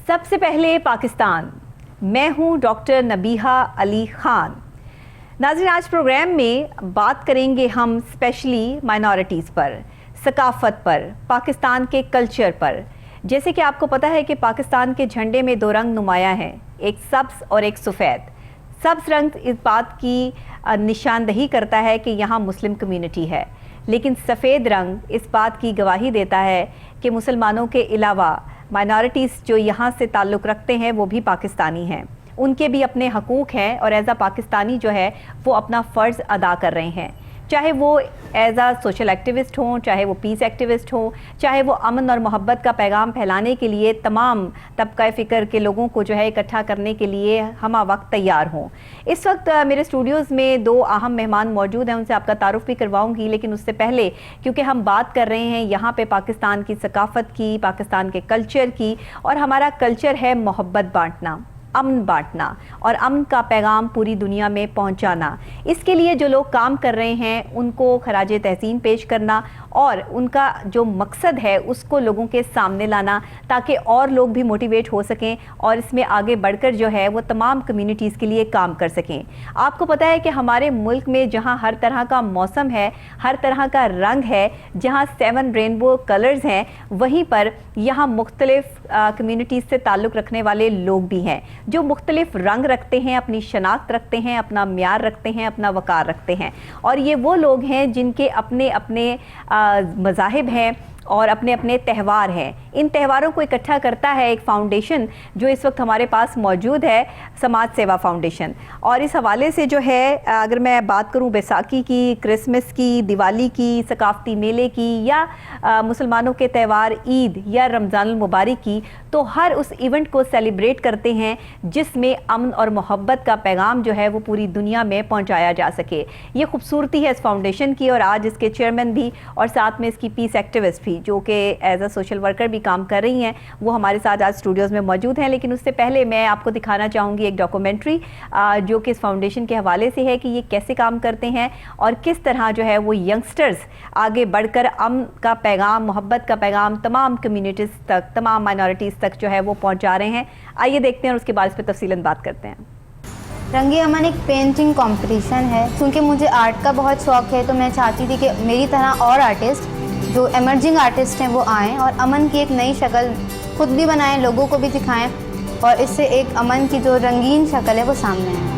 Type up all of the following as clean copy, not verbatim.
सबसे पहले पाकिस्तान। मैं हूं डॉक्टर नबीहा अली ख़ान। नाज़रीन, आज प्रोग्राम में बात करेंगे हम स्पेशली माइनॉरिटीज़ पर, सकाफ़त पर, पाकिस्तान के कल्चर पर। जैसे कि आपको पता है कि पाकिस्तान के झंडे में दो रंग नुमायां हैं, एक सब्ज़ और एक सफ़ेद। सब्ज़ रंग इस बात की निशानदही करता है कि यहाँ मुस्लिम कम्युनिटी है, लेकिन सफ़ेद रंग इस बात की गवाही देता है कि मुसलमानों के अलावा माइनॉरिटीज़ जो यहाँ से ताल्लुक़ रखते हैं वो भी पाकिस्तानी हैं, उनके भी अपने हकूक़ हैं और एज़ आ पाकिस्तानी जो है वो अपना फ़र्ज़ अदा कर रहे हैं। चाहे वो एज आ सोशल एक्टिविस्ट हों, चाहे वो पीस एक्टिविस्ट हों, चाहे वो अमन और मोहब्बत का पैगाम फैलाने के लिए तमाम तबका फ़िक्र के लोगों को जो है इकट्ठा करने के लिए हम वक्त तैयार हों। इस वक्त मेरे स्टूडियोज़ में दो अहम मेहमान मौजूद हैं, उनसे आपका तारुफ भी करवाऊंगी, लेकिन उससे पहले क्योंकि हम बात कर रहे हैं यहाँ पे पाकिस्तान की सकाफ़त की, पाकिस्तान के कल्चर की, और हमारा कल्चर है मोहब्बत बांटना, अमन बांटना और अमन का पैगाम पूरी दुनिया में पहुंचाना। इसके लिए जो लोग काम कर रहे हैं उनको खराज तहसीन पेश करना और उनका जो मकसद है उसको लोगों के सामने लाना, ताकि और लोग भी मोटिवेट हो सकें और इसमें आगे बढ़कर जो है वो तमाम कम्युनिटीज़ के लिए काम कर सकें। आपको पता है कि हमारे मुल्क में जहां हर तरह का मौसम है, हर तरह का रंग है, जहां 7 रेनबो कलर्स हैं, वहीं पर यहाँ मुख्तलिफ कम्युनिटीज़ से ताल्लुक़ रखने वाले लोग भी हैं जो मुख्तलिफ रंग रखते हैं, अपनी शनाख्त रखते हैं, अपना म्यार रखते हैं, अपना वक़ार रखते हैं। और ये वो लोग हैं जिनके अपने अपने मज़ाहिब हैं और अपने अपने त्यौहार हैं। इन त्यौहारों को इकट्ठा करता है एक फ़ाउंडेशन जो इस वक्त हमारे पास मौजूद है, समाज सेवा फ़ाउंडेशन। और इस हवाले से जो है, अगर मैं बात करूं बैसाखी की, क्रिसमस की, दिवाली की, सकाफ़ती मेले की, या मुसलमानों के त्यौहार ईद या रमज़ानुल मुबारक की, तो हर उस इवेंट को सेलिब्रेट करते हैं जिसमें अमन और मोहब्बत का पैगाम जो है वो पूरी दुनिया में पहुँचाया जा सके। ये खूबसूरती है इस फाउंडेशन की, और आज इसके चेयरमैन भी और साथ में इसकी पीस एक्टिविस्ट भी जो कि एज अ सोशल वर्कर भी काम कर रही हैं, वो हमारे साथ आज स्टूडियोज़ में मौजूद हैं। लेकिन उससे पहले मैं आपको दिखाना चाहूँगी एक डॉक्यूमेंट्री जो कि इस फाउंडेशन के हवाले से है कि ये कैसे काम करते हैं और किस तरह जो है वो यंगस्टर्स आगे बढ़कर अमन का पैगाम, मोहब्बत का पैगाम तमाम कम्युनिटीज़ तक, तमाम माइनॉरिटीज़ तक जो है वो पहुँचा रहे हैं। आइए देखते हैं और उसके बाद इस पर तफसीलन बात करते हैं। रंगे अमन एक पेंटिंग कंपटीशन है। क्योंकि मुझे आर्ट का बहुत शौक़ है तो मैं चाहती थी कि मेरी तरह और आर्टिस्ट जो एमर्जिंग आर्टिस्ट हैं वो आएँ और अमन की एक नई शक्ल खुद भी बनाएं, लोगों को भी दिखाएं, और इससे एक अमन की जो रंगीन शक्ल है वो सामने आए।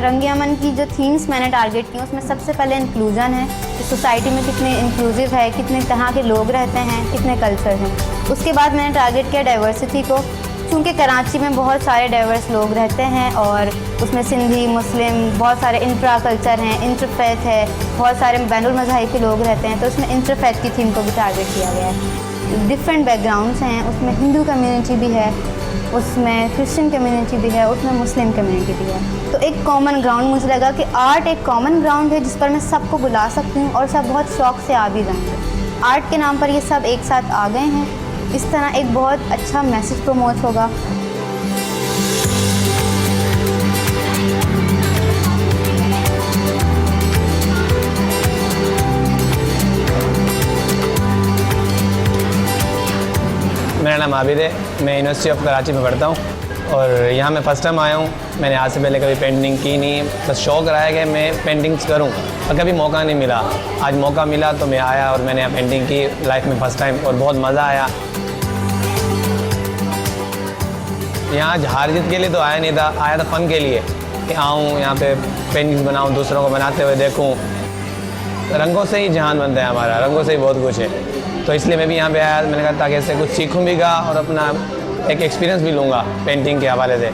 रंगे अमन की जो थीम्स मैंने टारगेट की उसमें सबसे पहले इंक्लूजन है कि सोसाइटी में कितने इंक्लूसिव है, कितने तरह के लोग रहते हैं, कितने कल्चर हैं। उसके बाद मैंने टारगेट किया डाइवर्सिटी को, क्योंकि कराची में बहुत सारे डाइवर्स लोग रहते हैं और उसमें सिंधी, मुस्लिम, बहुत सारे इंट्रा कल्चर हैं, इंटरफेथ है, बहुत सारे बैनुल मज़ाहिब के लोग रहते हैं, तो उसमें इंटरफेथ की थीम को भी टारगेट किया गया है। डिफरेंट बैकग्राउंड्स हैं, उसमें हिंदू कम्युनिटी भी है, उसमें क्रिश्चियन कम्युनिटी भी है, उसमें मुस्लिम कम्युनिटी भी है। तो एक कॉमन ग्राउंड मुझे लगा कि आर्ट एक कॉमन ग्राउंड है जिस पर मैं सबको बुला सकती हूँ और सब बहुत शौक़ से आ भी जाएंगे। आर्ट के नाम पर ये सब एक साथ आ गए हैं, इस तरह एक बहुत अच्छा मैसेज प्रमोट होगा। मेरा नाम आबिद है, मैं यूनिवर्सिटी ऑफ कराची में पढ़ता हूँ और यहाँ मैं फ़र्स्ट टाइम आया हूँ। मैंने आज से पहले कभी पेंटिंग की नहीं, बस शौक़ रहा है कि मैं पेंटिंग्स करूँ, पर कभी मौका नहीं मिला। आज मौका मिला तो मैं आया और मैंने यहाँ पेंटिंग की लाइफ में फ़र्स्ट टाइम, और बहुत मज़ा आया। यहाँ हार जीत के लिए तो आया नहीं था, आया था फ़न के लिए कि आऊँ यहाँ पे पेंटिंग्स बनाऊँ, दूसरों को बनाते हुए देखूँ। रंगों से ही जहान बनता है हमारा, रंगों से ही बहुत कुछ है, तो इसलिए मैं भी यहाँ पे आया। मैंने कहा ताकि इससे कुछ सीखूँ भीगा और अपना एक एक्सपीरियंस भी लूँगा पेंटिंग के हवाले से।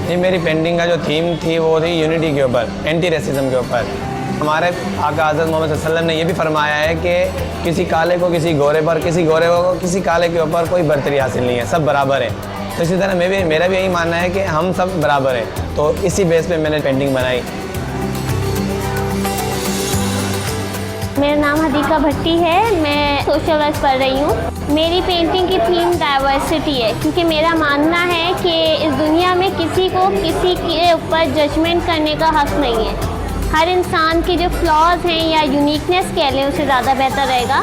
ये मेरी पेंटिंग का जो थीम थी वो थी यूनिटी के ऊपर, एंटी रेसिज्म के ऊपर। हमारे आका हज़रत मोहम्मद सल्लल्लाहु अलैहि वसल्लम ने ये भी फरमाया है कि किसी काले को किसी गोरे पर, किसी गोरे को किसी काले के ऊपर कोई बर्तरी हासिल नहीं है, सब बराबर हैं। तो इसी तरह मेरा भी यही मानना है कि हम सब बराबर हैं, तो इसी बेस पे मैंने पेंटिंग बनाई। मेरा नाम हदीका भट्टी है, मैं सोशल वर्क पढ़ रही हूँ। मेरी पेंटिंग की थीम डाइवर्सिटी है, क्योंकि मेरा मानना है कि इस दुनिया में किसी को किसी के ऊपर जजमेंट करने का हक नहीं है। हर इंसान के जो फ्लॉज हैं या यूनिकनेस कह लें, उससे ज़्यादा बेहतर रहेगा,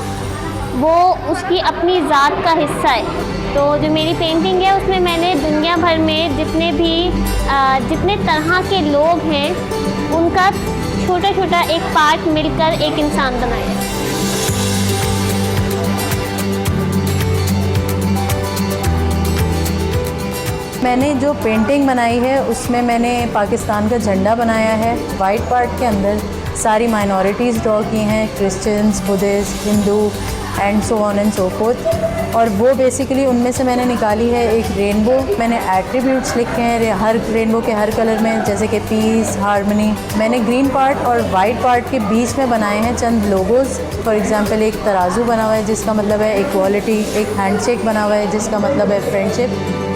वो उसकी अपनी ज़ात का हिस्सा है। तो जो मेरी पेंटिंग है उसमें मैंने दुनिया भर में जितने तरह के लोग हैं उनका छोटा छोटा एक पार्ट मिलकर एक इंसान बनाया है। मैंने जो पेंटिंग बनाई है उसमें मैंने पाकिस्तान का झंडा बनाया है। वाइट पार्ट के अंदर सारी माइनॉरिटीज़ ड्रॉ की हैं, Christians, Buddhist, Hindu and so on and so fourth. और वो बेसिकली उनमें से मैंने निकाली है एक रेनबो। मैंने एट्रीब्यूट्स लिखे हैं हर रेनबो के हर कलर में, जैसे कि पीस, हार्मनी। मैंने ग्रीन पार्ट और वाइट पार्ट के बीच में बनाए हैं चंद लोगोज़। फॉर एग्जांपल एक तराजू बना हुआ है जिसका मतलब है इक्वालिटी, एक हैंडशेक बना हुआ है जिसका मतलब है friendship.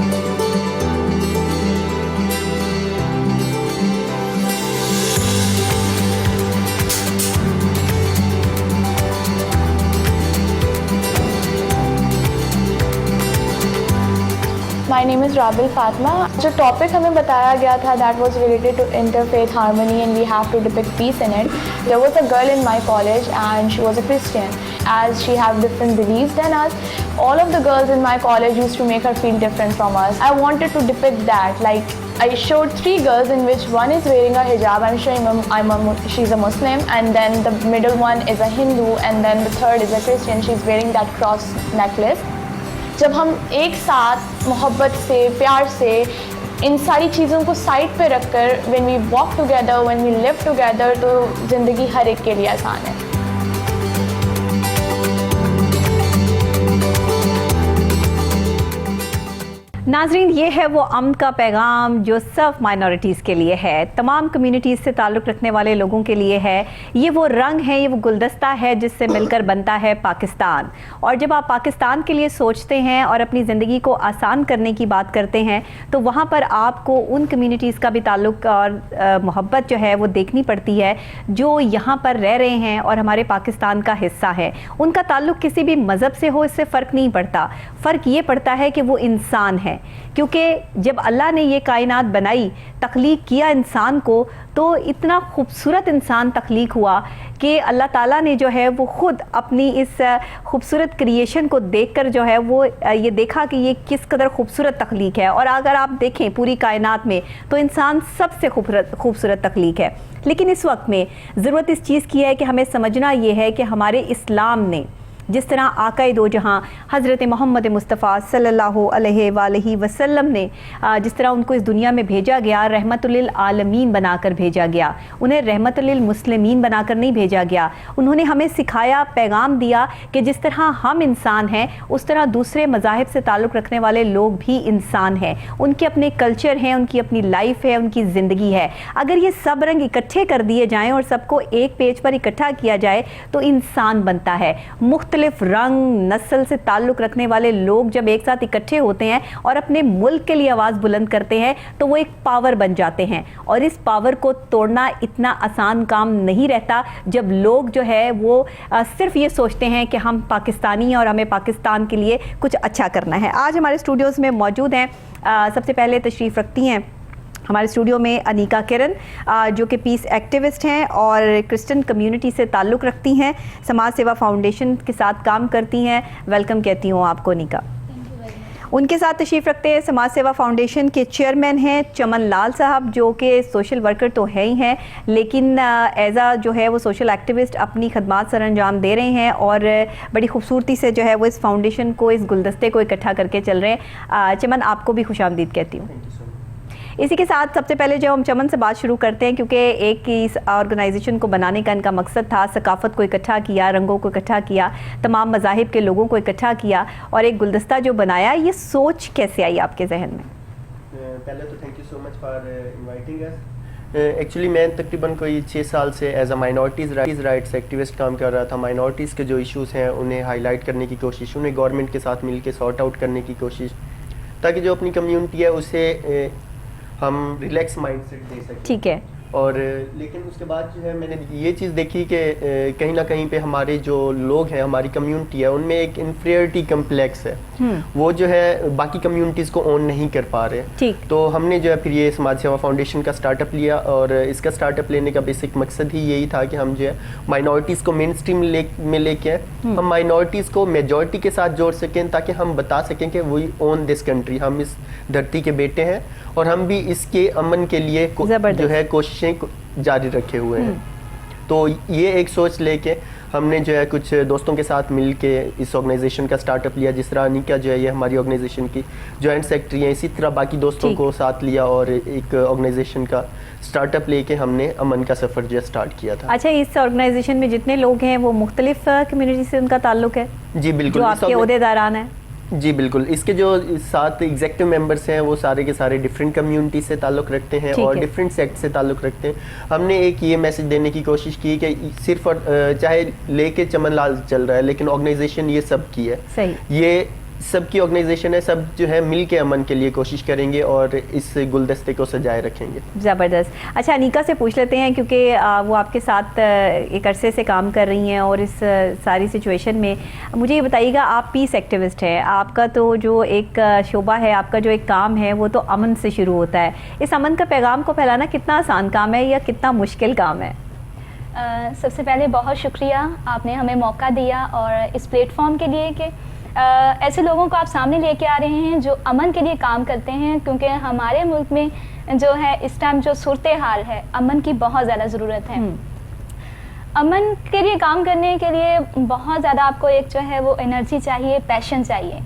My name is Rabil Fatma. जो टॉपिक हमें बताया गया था that was related to interfaith harmony and we have to depict peace in it. There was a girl in my college and she was a Christian. As she have different beliefs than us, all of the girls in my college used to make her feel different from us. I wanted to depict that. Like I showed 3 girls in which one is wearing a hijab. I'm sure she's a Muslim, and then the middle one is a Hindu, and then the third is a Christian. She's wearing that cross necklace. जब हम एक साथ मोहब्बत से, प्यार से, इन सारी चीज़ों को साइड पे रखकर when we walk together, when we live together, तो ज़िंदगी हर एक के लिए आसान है। नाजरीन, ये है वो अमन का पैगाम जो सिर्फ माइनॉरिटीज़ के लिए है, तमाम कम्युनिटीज़ से ताल्लुक़ रखने वाले लोगों के लिए है। ये वो रंग है, ये वो गुलदस्ता है जिससे मिलकर बनता है पाकिस्तान। और जब आप पाकिस्तान के लिए सोचते हैं और अपनी ज़िंदगी को आसान करने की बात करते हैं तो वहाँ पर आपको उन कम्युनिटीज़ का भी ताल्लुक़ और मोहब्बत जो है वो देखनी पड़ती है जो यहाँ पर रह रहे हैं और हमारे पाकिस्तान का हिस्सा है। उनका ताल्लुक़ किसी भी मज़हब से हो, इससे फ़र्क नहीं पड़ता। फ़र्क ये पड़ता है कि वो इंसान है, क्योंकि जब अल्लाह ने ये कायनात बनाई, तख्लीक किया इंसान को, तो इतना खूबसूरत इंसान तख्लीक हुआ कि अल्लाह ताला ने जो है वो ख़ुद अपनी इस खूबसूरत क्रिएशन को देखकर जो है वो ये देखा कि ये किस कदर खूबसूरत तख्लीक है। और अगर आप देखें पूरी कायनात में तो इंसान सबसे खूबसूरत तख्लीक है। लेकिन इस वक्त में ज़रूरत इस चीज़ की है कि हमें समझना ये है कि हमारे इस्लाम ने जिस तरह आकाए दो जहाँ हज़रत मोहम्मद मुस्तफ़ा सल्लल्लाहु अलैहि वसल्लम ने जिस तरह उनको इस दुनिया में भेजा गया, रहमतुल आलमीन बनाकर भेजा गया, उन्हें रहमतुल मुस्लिमीन बनाकर नहीं भेजा गया। उन्होंने हमें सिखाया, पैगाम दिया कि जिस तरह हम इंसान हैं उस तरह दूसरे मज़ाहिब से ताल्लुक़ रखने वाले लोग भी इंसान हैं, उनके अपने कल्चर हैं, उनकी अपनी लाइफ है, उनकी ज़िंदगी है। अगर ये सब रंग इकट्ठे कर दिए जाएँ और सबको एक पेज पर इकट्ठा किया जाए तो इंसान बनता है। मुख्तलिफ रंग, नस्ल से ताल्लुक़ रखने वाले लोग जब एक साथ इकट्ठे होते हैं और अपने मुल्क के लिए आवाज़ बुलंद करते हैं तो वो एक पावर बन जाते हैं। और इस पावर को तोड़ना इतना आसान काम नहीं रहता जब लोग जो है वो सिर्फ ये सोचते हैं कि हम पाकिस्तानी हैं और हमें पाकिस्तान के लिए कुछ अच्छा करना है। आज हमारे स्टूडियोज़ में मौजूद हैं, सबसे पहले तशरीफ़ रखती हैं हमारे स्टूडियो में अनीका किरण, जो कि पीस एक्टिविस्ट हैं और क्रिश्चियन कम्युनिटी से ताल्लुक़ रखती हैं, समाज सेवा फाउंडेशन के साथ काम करती हैं। वेलकम कहती हूँ आपको अनीका। उनके साथ तशरीफ़ रखते हैं समाज सेवा फाउंडेशन के चेयरमैन हैं चमन लाल साहब, जो कि सोशल वर्कर तो है ही हैं लेकिन एज आ जो है वो सोशल एक्टिविस्ट अपनी खदमात सर अंजाम दे रहे हैं और बड़ी खूबसूरती से जो है वो इस फाउंडेशन को, इस गुलदस्ते को इकट्ठा करके चल रहे हैं। चमन, आपको भी खुशामदीद कहती हूँ। इसी के साथ सबसे पहले जो हम चमन से बात शुरू करते हैं, क्योंकि एक इस ऑर्गेनाइजेशन को बनाने का इनका मकसद था सकाफ़त को इकट्ठा किया, रंगों को इकट्ठा किया, तमाम मज़ाहिब के लोगों को इकट्ठा किया और एक गुलदस्ता जो बनाया। ये सोच कैसे आई आपके जहन में? पहले तो thank you so much for inviting us. Actually मैं तकरीबन कोई 6 साल से as a minorities rights activist काम कर रहा था। माइनॉरिटीज़ के जो इश्यूज़ हैं उन्हें हाईलाइट करने की कोशिश, उन्हें गवर्नमेंट के साथ मिल के सॉर्ट आउट करने की कोशिश, ताकि जो अपनी कम्युनिटी है उसे हम रिलैक्स माइंड सेट दे सकें। ठीक है। और लेकिन उसके बाद जो है मैंने ये चीज़ देखी कि कहीं ना कहीं पे हमारे जो लोग हैं, हमारी कम्युनिटी है, उनमें एक इन्फीरियरिटी कम्प्लेक्स है। वो जो है बाकी कम्युनिटीज़ को ओन नहीं कर पा रहे। ठीक। तो हमने जो है फिर ये समाज सेवा फाउंडेशन का स्टार्टअप लिया, और इसका स्टार्टअप लेने का बेसिक मकसद ही यही था कि हम जो है माइनॉरिटीज़ को मेन स्ट्रीम में लेके हम माइनॉरिटीज़ को मेजॉरिटी के साथ जोड़ सकें, ताकि हम बता सकें कि वी ओन दिस कंट्री, हम इस धरती के बेटे हैं और हम भी इसके अमन के लिए जो है कोशिशें जारी रखे हुए हैं। तो ये एक सोच लेके हमने जो है कुछ दोस्तों के साथ मिल के इस ऑर्गेनाइजेशन का स्टार्टअप लिया, जिस तरह अनिका जो है ये हमारी ऑर्गेनाइजेशन की जॉइंट सेक्रेटरी है, इसी तरह बाकी दोस्तों को साथ लिया और एक ऑर्गेनाइजेशन का स्टार्टअप लेके हमने अमन का सफ़र जो है स्टार्ट किया था। अच्छा, इस ऑर्गेनाइजेशन में जितने लोग हैं वो मुख्तलिफ कम्युनिटी से उनका ताल्लुक है? जी बिल्कुल। जो आपके ओहदेदारान हैं? जी बिल्कुल। इसके जो 7 एग्जेक्टिव मेंबर्स हैं वो सारे के सारे डिफरेंट कम्युनिटी से ताल्लुक़ रखते हैं और डिफरेंट सेक्ट से ताल्लुक़ रखते हैं। हमने एक ये मैसेज देने की कोशिश की कि सिर्फ और चाहे लेके चमन लाल चल रहा है, लेकिन ऑर्गेनाइजेशन ये सब की है। सही। ये सबकी ऑर्गेनाइजेशन है, सब जो है मिल के अमन के लिए कोशिश करेंगे और इस गुलदस्ते को सजाए रखेंगे। ज़बरदस्त। अच्छा, अनिका से पूछ लेते हैं, क्योंकि वो आपके साथ एक अरसे से काम कर रही हैं और इस सारी सिचुएशन में मुझे ये बताइएगा, आप पीस एक्टिविस्ट हैं, आपका तो जो एक शोबा है, आपका जो एक काम है वो तो अमन से शुरू होता है। इस अमन का पैगाम को फैलाना कितना आसान काम है या कितना मुश्किल काम है? सबसे पहले बहुत शुक्रिया, आपने हमें मौका दिया और इस प्लेटफॉर्म के लिए कि ऐसे लोगों को आप सामने लेके आ रहे हैं जो अमन के लिए काम करते हैं, क्योंकि हमारे मुल्क में जो है इस टाइम जो सूरत हाल है, अमन की बहुत ज़्यादा ज़रूरत है। अमन के लिए काम करने के लिए बहुत ज़्यादा आपको एक जो है वो एनर्जी चाहिए, पैशन चाहिए।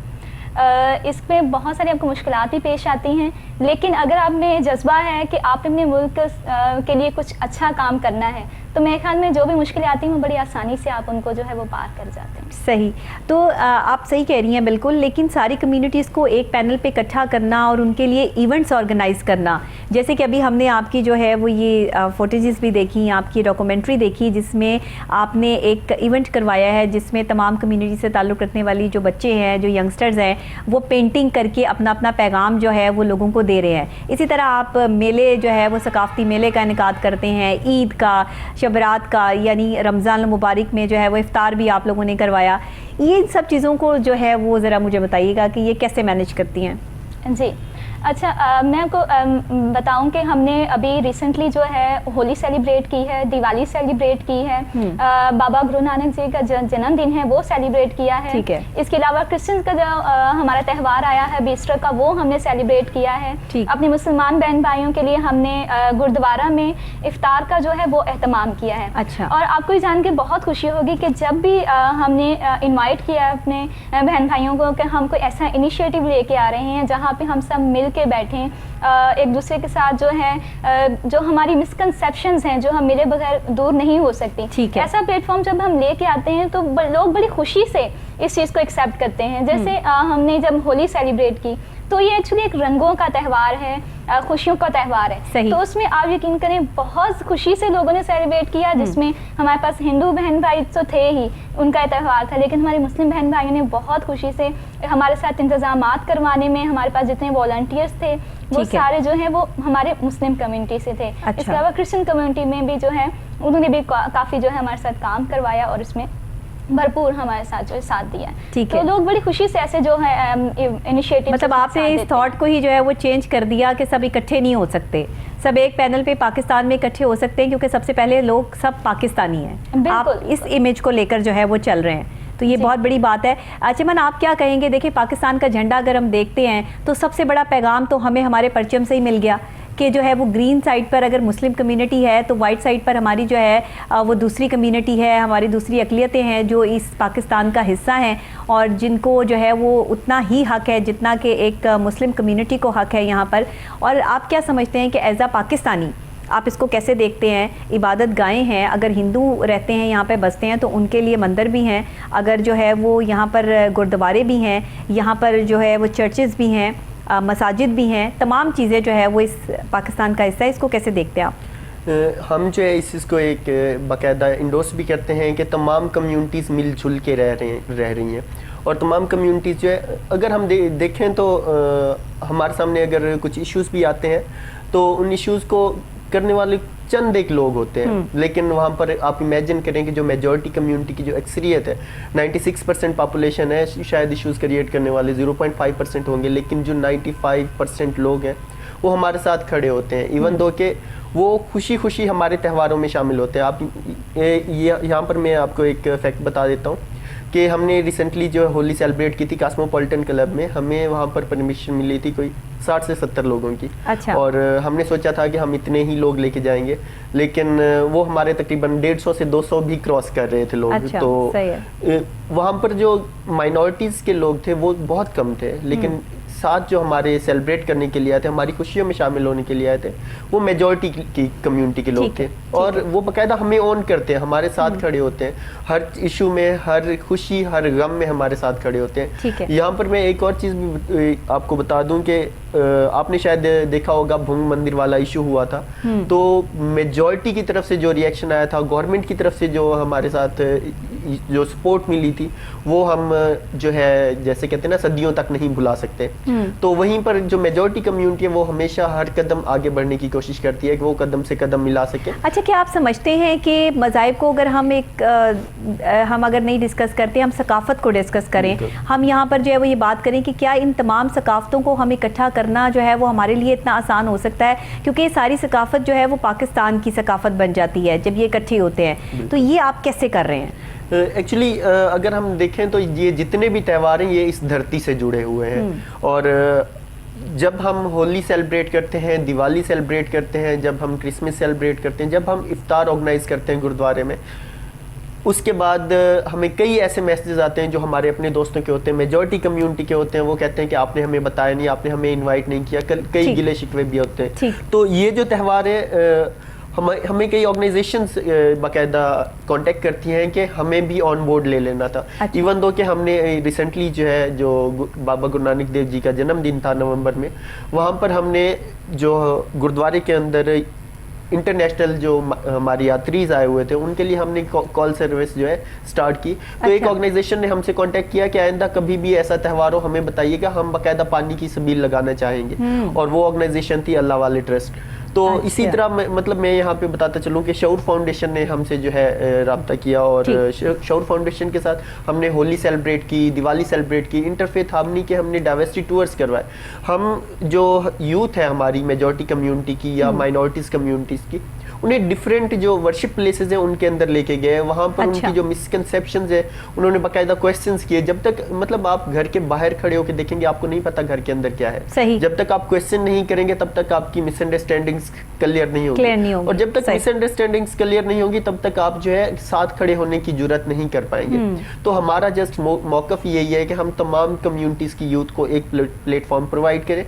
इसमें बहुत सारी आपको मुश्किलात भी पेश आती हैं, लेकिन अगर आप में जज्बा है कि आपने अपने मुल्क के लिए कुछ अच्छा काम करना है, तो मेरे ख्याल में जो भी मुश्किलें आती हैं वो बड़ी आसानी से आप उनको जो है वो पार कर जाते हैं। सही। तो आप सही कह रही हैं बिल्कुल, लेकिन सारी कम्युनिटीज़ को एक पैनल पे इकट्ठा करना और उनके लिए इवेंट्स ऑर्गेनाइज करना, जैसे कि अभी हमने आपकी जो है वो ये फुटेजेस भी देखी, आपकी डॉक्यूमेंट्री देखी, जिसमें आपने एक इवेंट करवाया है जिसमें तमाम कम्युनिटी से ताल्लुक़ रखने वाली जो बच्चे हैं, जो यंगस्टर्स हैं, वो पेंटिंग करके अपना अपना पैगाम जो है वो लोगों को दे रहे हैं। इसी तरह आप मेले जो है वो सकाफ़ती मेले का इनेकाद करते हैं, ईद का, शबरात का, यानी रमज़ान मुबारक में जो है वो इफ्तार भी आप लोगों ने करवाया। ये सब चीज़ों को जो है वो ज़रा मुझे बताइएगा कि ये कैसे मैनेज करती हैं? जी अच्छा, मैं आपको बताऊं कि हमने अभी रिसेंटली जो है होली सेलिब्रेट की है, दिवाली सेलिब्रेट की है, बाबा गुरु नानक जी का जन्मदिन है वो सेलिब्रेट किया है। ठीक है। इसके अलावा क्रिश्चियंस का जो हमारा त्यौहार आया है ईस्टर का, वो हमने सेलिब्रेट किया है। अपने मुसलमान बहन भाइयों के लिए हमने गुरुद्वारा में इफ्तार का जो है वो एहतमाम किया है। अच्छा। और आपको ये जान के बहुत खुशी होगी कि जब भी हमने इन्वाइट किया अपने बहन भाइयों को कि हम कोई ऐसा इनिशिएटिव लेके आ रहे हैं जहाँ पे हम सब मिल के बैठें, एक दूसरे के साथ जो है जो हमारी मिसकंसेप्शंस हैं जो हम मिले बगैर दूर नहीं हो सकती, ऐसा प्लेटफॉर्म जब हम लेके आते हैं तो लोग बड़ी खुशी से इस चीज़ को एक्सेप्ट करते हैं। जैसे हमने जब होली सेलिब्रेट की तो ये एक्चुअली एक रंगों का त्यौहार है, खुशियों का त्यौहार है। तो उसमें आप यकीन करें बहुत खुशी से लोगों ने सेलिब्रेट किया, जिसमें हमारे पास हिंदू बहन भाई तो थे ही, उनका त्यौहार था, लेकिन हमारे मुस्लिम बहन भाइयों ने बहुत खुशी से हमारे साथ इंतजामात करवाने में, हमारे पास जितने वॉलंटियर्स थे वो सारे जो है वो हमारे मुस्लिम कम्युनिटी से थे। इसके अलावा क्रिश्चियन कम्युनिटी में भी जो है उन्होंने भी काफ़ी जो है हमारे साथ काम करवाया और इसमें भरपूर हमारे साथ जो है साथ दिया। तो लोग बड़ी खुशी से ऐसे जो है इनिशिएटिव, मतलब आपने इस थॉट को ही जो है वो चेंज कर दिया कि सब इकट्ठे नहीं हो सकते, सब एक पैनल पे पाकिस्तान में इकट्ठे हो सकते हैं, क्योंकि सबसे पहले लोग सब पाकिस्तानी हैं। आप इस इमेज को लेकर जो है वो चल रहे हैं, तो ये बहुत बड़ी बात है। चमन, आप क्या कहेंगे? देखिए, पाकिस्तान का झंडा अगर हम देखते हैं तो सबसे बड़ा पैगाम तो हमें हमारे परचम से ही मिल गया कि जो है वो ग्रीन साइड पर अगर मुस्लिम कम्युनिटी है तो वाइट साइड पर हमारी जो है वो दूसरी कम्युनिटी है, हमारी दूसरी अक़लियतें हैं जो इस पाकिस्तान का हिस्सा हैं और जिनको जो है वो उतना ही हक़ है जितना कि एक मुस्लिम कम्युनिटी को हक़ है यहाँ पर। और आप क्या समझते हैं कि एज़ अ पाकिस्तानी आप इसको कैसे देखते हैं? इबादत गाहें हैं, अगर हिंदू रहते हैं यहाँ पे बसते हैं तो उनके लिए मंदिर भी हैं, अगर जो है वो यहाँ पर गुरुद्वारे भी हैं, यहाँ पर जो है वो चर्चेज़ भी हैं, मसाजिद भी हैं, तमाम चीज़ें जो है वो इस पाकिस्तान का हिस्सा है। इसको कैसे देखते हैं आप? हम जो है इस चीज़ को एक बाकायदा इंडोर्स भी करते हैं कि तमाम कम्युनिटीज़ मिलजुल के रह रही हैं और तमाम कम्युनिटीज़ जो है अगर हम देखें तो हमारे सामने अगर कुछ इश्यूज़ भी आते हैं तो उन इश्यूज़ को करने वाले चंद एक लोग होते हैं, लेकिन वहाँ पर आप इमेजिन करें कि जो मेजॉरिटी कम्युनिटी की जो अक्सरियत है, 96% पॉपुलेशन है, शायद इश्यूज़ क्रिएट करने वाले 0.5% होंगे, लेकिन जो 95% लोग हैं वो हमारे साथ खड़े होते हैं, इवन दो के वो खुशी खुशी हमारे त्योहारों में शामिल होते हैं। आप यहाँ पर मैं आपको एक फैक्ट बता देता हूँ कि हमने रिसेंटली जो होली सेलिब्रेट की थी कॉस्मोपॉलिटन क्लब में, हमें वहाँ पर परमिशन मिली थी कोई 60 से 70 लोगों की। अच्छा। और हमने सोचा था कि हम इतने ही लोग लेके जाएंगे, लेकिन वो हमारे तकरीबन 150 से 200 भी क्रॉस कर रहे थे लोग। अच्छा, तो सही है। वहाँ पर जो माइनॉरिटीज़ के लोग थे वो बहुत कम थे, लेकिन साथ जो हमारे सेलिब्रेट करने के लिए आए थे, हमारी खुशियों में शामिल होने के लिए आए थे, वो मेजॉरिटी की कम्युनिटी के लोग थे, और वो बाकायदा हमें ऑन करते हैं, हमारे साथ खड़े होते हैं, हर इशू में, हर खुशी, हर गम में हमारे साथ खड़े होते हैं। यहाँ पर मैं एक और चीज़ भी आपको बता दूं कि आपने शायद देखा होगा भंग मंदिर वाला इशू हुआ था, तो मेजॉरिटी की तरफ से जो रिएक्शन आया था, गवर्नमेंट की तरफ से जो हमारे साथ जो सपोर्ट मिली थी, वो हम जो है जैसे कहते हैं ना सदियों तक नहीं भुला सकते। तो वहीं पर जो मेजॉरिटी कम्युनिटी है वो हमेशा हर कदम आगे बढ़ने की कोशिश करती है कि वो कदम से कदम मिला सके। अच्छा, क्या आप समझते हैं कि मज़ाहिब को अगर हम हम अगर नहीं डिस्कस करते, हम सकाफ़त को डिस्कस करें, हम यहाँ पर जो है वो ये बात करें कि क्या इन तमाम सकाफ़तों को हम इकट्ठा करना जो है वो हमारे लिए इतना आसान हो सकता है, क्योंकि ये सारी सकाफ़त जो है वो पाकिस्तान की सकाफ़त बन जाती है जब ये इकट्ठे होते हैं, तो ये आप कैसे कर रहे हैं? एक्चुअली अगर हम देखें तो ये जितने भी त्यौहार हैं ये इस धरती से जुड़े हुए हैं, और जब हम होली सेलिब्रेट करते हैं, दिवाली सेलिब्रेट करते हैं, जब हम क्रिसमस सेलिब्रेट करते हैं, जब हम इफ्तार ऑर्गेनाइज करते हैं गुरुद्वारे में, उसके बाद हमें कई ऐसे मैसेजेस आते हैं जो हमारे अपने दोस्तों के होते हैं, मेजॉरिटी कम्युनिटी के होते हैं, वो कहते हैं कि आपने हमें बताया नहीं, आपने हमें इनवाइट नहीं किया, कई गिले शिकवे भी होते हैं। तो ये जो त्यौहार है हमें कई ऑर्गेनाइजेशंस बाकायदा कांटेक्ट करती हैं कि हमें भी ऑन बोर्ड ले लेना था। इवन दो कि हमने रिसेंटली जो है जो बाबा गुरु नानक देव जी का जन्मदिन था नवंबर में, वहाँ पर हमने जो गुरुद्वारे के अंदर इंटरनेशनल जो हमारे यात्रीज आए हुए थे उनके लिए हमने कॉल सर्विस जो है स्टार्ट की। तो एक ऑर्गेनाइजेशन ने हमसे कांटेक्ट किया कि आइंदा कभी भी ऐसा त्यौहार हो हमें बताइएगा, हम बाकायदा पानी की सबील लगाना चाहेंगे, और वो ऑर्गेनाइजेशन थी अल्लाह वाले ट्रस्ट। तो इसी तरह मतलब मैं यहाँ पे बताता चलूँ कि शऊर फाउंडेशन ने हमसे जो है रब्ता किया, और शऊर फाउंडेशन के साथ हमने होली सेलिब्रेट की, दिवाली सेलिब्रेट की, इंटरफेथ हार्मनी के हमने डाइवर्सिटी टूर्स करवाए। हम जो यूथ है हमारी मेजॉरिटी कम्युनिटी की या माइनॉरिटीज़ कम्युनिटीज़ की, उन्हें डिफरेंट जो वर्शिप प्लेसेस हैं उनके अंदर लेके गए, वहाँ पर उनकी जो मिसकंसेप्शंस है उन्होंने बाकायदा क्वेश्चंस किए। जब तक मतलब आप घर के बाहर खड़े होकर देखेंगे आपको नहीं पता घर के अंदर क्या है, सही। जब तक आप क्वेश्चन नहीं करेंगे तब तक आपकी मिसअंडरस्टैंडिंग्स क्लियर नहीं होगी, और जब तक मिसअंडरस्टैंडिंग्स क्लियर नहीं होगी तब तक आप जो है साथ खड़े होने की जुर्रत नहीं कर पाएंगे। तो हमारा जस्ट मौकफ यही है कि हम तमाम कम्युनिटीज की यूथ को एक प्लेटफॉर्म प्रोवाइड करें,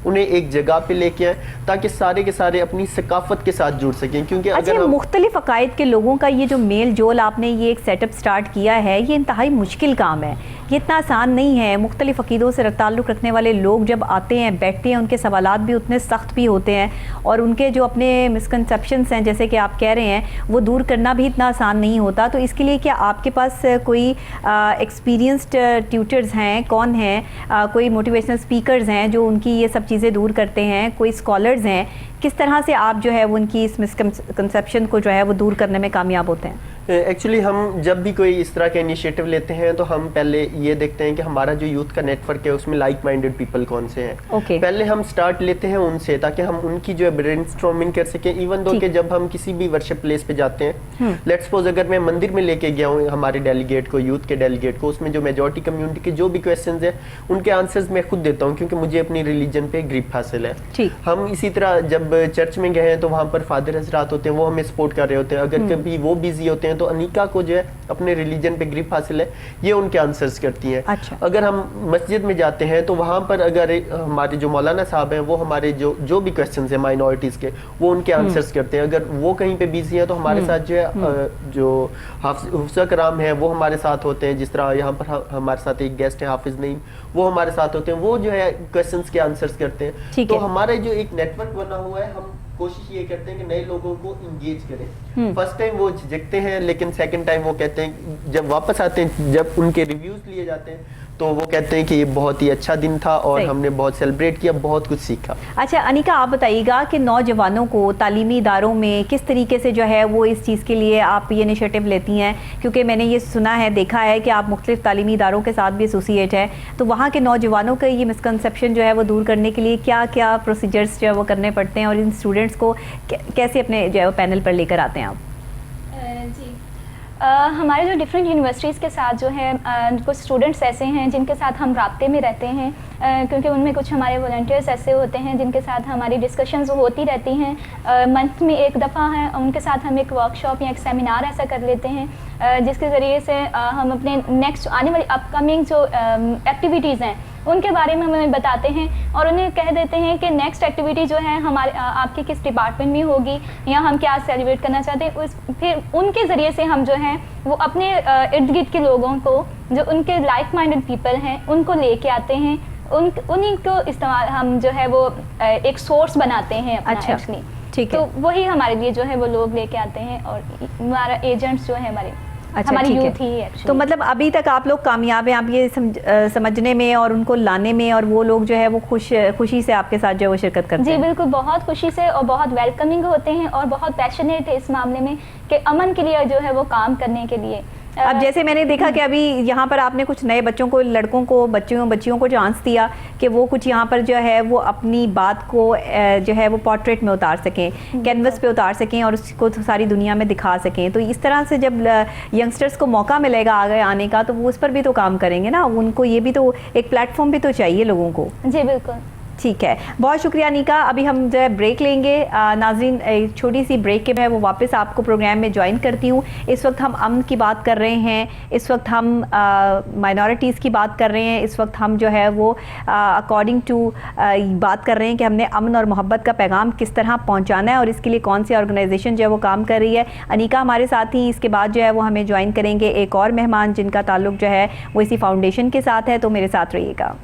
उन्हें एक जगह पे लेके आए ताकि सारे के सारे अपनी सकाफत के साथ जुड़ सकें। क्योंकि अगर मुख्तलिफ अकायद के लोगों का ये जो मेल जोल आपने ये एक सेटअप स्टार्ट किया है, ये इंतहाई मुश्किल काम है, ये इतना आसान नहीं है। मुख्तलिफ अकीदों से ताल्लुक़ रखने वाले लोग जब आते हैं बैठते हैं, उनके सवालात भी उतने सख्त भी होते हैं, और उनके जो अपने मिसकंसेप्शंस हैं जैसे कि आप कह रहे हैं वो दूर करना भी इतना आसान नहीं होता। तो इसके लिए क्या आपके पास कोई एक्सपीरियंस्ड ट्यूटर्स हैं, कौन हैं, कोई मोटिवेशनल स्पीकर्स हैं जो उनकी ये सब चीज़ें दूर करते हैं, कोई स्कॉलर्स हैं, किस तरह से आप जो है वो उनकी इस मिसकंसेप्शन को जो है वो दूर करने में कामयाब होते हैं? एक्चुअली हम जब भी कोई इस तरह का इनिशिएटिव लेते हैं तो हम पहले ये देखते हैं कि हमारा जो यूथ का नेटवर्क है उसमें लाइक माइंडेड पीपल कौन से हैं। पहले हम स्टार्ट लेते हैं उनसे ताकि हम उनकी जो है ब्रेनस्टॉर्मिंग कर सकें। इवन दो कि जब हम किसी भी वर्शिप प्लेस पे जाते हैं, लेट्स सपोज अगर मैं मंदिर में लेके गया हूँ हमारे डेलीगेट को, यूथ के डेलीगेट को, उसमें जो मेजॉरिटी कम्युनिटी के जो भी क्वेश्चन है उनके आंसर्स मैं खुद देता हूँ क्योंकि मुझे अपनी रिलीजन पे ग्रिप हासिल है। हम इसी तरह जब चर्च में गए हैं तो वहाँ पर फादर हजरात होते हैं, वो हमें सपोर्ट कर रहे होते हैं। अगर कभी वो बिजी होते हैं तो अनिका को जो है अपने रिलीजन पे ग्रिप हासिल है, ये उनके आंसर्स करती हैं। अगर हम मस्जिद में जाते हैं तो वहाँ पर अगर हमारे जो मौलाना साहब हैं वो हमारे जो भी क्वेश्चंस हैं माइनॉरिटीज के वो उनके आंसर्स करते हैं। अगर वो कहीं पे बिजी हैं तो हमारे साथ जो है जो हाफिज़ कराम है वो हमारे साथ होते हैं। जिस तरह यहाँ पर हमारे साथ एक गेस्ट है हाफिज नईम, वो हमारे साथ होते हैं, वो जो है क्वेश्चंस के आंसर्स करते हैं। तो हमारा जो एक नेटवर्क बना हुआ है, हम कोशिश ये करते हैं कि नए लोगों को इंगेज करें। फर्स्ट टाइम वो झिझकते हैं लेकिन सेकंड टाइम वो कहते हैं, जब वापस आते हैं, जब उनके रिव्यूज लिए जाते हैं तो वो कहते हैं कि ये बहुत ही अच्छा दिन था और सही। हमने बहुत सेलिब्रेट किया, बहुत कुछ सीखा। अच्छा अनिका, आप बताइएगा कि नौजवानों को तालीमी इदारों में किस तरीके से जो है वो इस चीज़ के लिए आप ये इनिशिएटिव लेती हैं, क्योंकि मैंने ये सुना है, देखा है कि आप मुख्तलिफ तालीमी इदारों के साथ भी एसोसिएट है, तो वहाँ के नौजवानों का ये मिसकंसेप्शन जो है वो दूर करने के लिए क्या क्या प्रोसीजर्स जो है वो करने पड़ते हैं और इन स्टूडेंट्स को कैसे अपने जो है वो पैनल पर लेकर आते हैं आप? जी हमारे जो डिफरेंट यूनिवर्सिटीज़ के साथ जो है कुछ स्टूडेंट्स ऐसे हैं जिनके साथ हम राब्ते में रहते हैं, क्योंकि उनमें कुछ हमारे वॉलंटियर्स ऐसे होते हैं जिनके साथ हमारी डिस्कशंस होती रहती हैं। मंथ में एक दफ़ा है उनके साथ हम एक वर्कशॉप या एक सेमिनार ऐसा कर लेते हैं, जिसके ज़रिए से हम अपने नेक्स्ट आने वाली अपकमिंग जो एक्टिविटीज़ हैं उनके बारे में हमें बताते हैं और उन्हें कह देते हैं कि नेक्स्ट एक्टिविटी जो है हमारे आपके किस डिपार्टमेंट में होगी या हम क्या सेलिब्रेट करना चाहते हैं। फिर उनके ज़रिए से हम जो है वो अपने इर्द गिर्द के लोगों को, जो उनके लाइक माइंडेड पीपल हैं, उनको लेके आते हैं, उन्हीं को इस्तेमाल हम जो है वो एक सोर्स बनाते हैं अपना। अच्छा, एक्चुअली ठीक है। तो वही हमारे लिए जो है वो लोग लेके आते हैं और हमारा एजेंट्स जो है हमारे अच्छा, हमारी ठीक है। यूथ ही है। तो मतलब अभी तक आप लोग कामयाब हैं, आप ये समझने में और उनको लाने में, और वो लोग जो है वो खुशी से आपके साथ जो है वो शिरकत करते जी हैं? बिल्कुल, बहुत खुशी से और बहुत वेलकमिंग होते हैं और बहुत पैशनेट है इस मामले में कि अमन के लिए जो है वो काम करने के लिए। अब जैसे मैंने देखा कि अभी यहाँ पर आपने कुछ नए बच्चों को, लड़कों को, बच्चियों को चांस दिया कि वो कुछ यहाँ पर जो है वो अपनी बात को जो है वो पोर्ट्रेट में उतार सकें, कैनवस पे उतार सकें और उसको तो सारी दुनिया में दिखा सकें। तो इस तरह से जब यंगस्टर्स को मौका मिलेगा आगे आने का, तो वो उस पर भी तो काम करेंगे ना, उनको ये भी तो एक प्लेटफॉर्म भी तो चाहिए लोगों को। जी बिल्कुल, ठीक है, बहुत शुक्रिया निका। अभी हम जो है ब्रेक लेंगे। नाज़रीन, एक छोटी सी ब्रेक के मैं वो वापस आपको प्रोग्राम में ज्वाइन करती हूँ। इस वक्त हम अमन की बात कर रहे हैं, इस वक्त हम माइनॉरिटीज़ की बात कर रहे हैं, इस वक्त हम जो है वो अकॉर्डिंग टू बात कर रहे हैं कि हमने अमन और मोहब्बत का पैगाम किस तरह पहुँचाना है और इसके लिए कौन सी ऑर्गेनाइजेशन जो है वो काम कर रही है। अनिका हमारे साथ ही इसके बाद जो है वो हमें ज्वाइन करेंगे एक और मेहमान जिनका ताल्लुक़ जो है वो इसी फाउंडेशन के साथ है, तो मेरे साथ रहिएगा।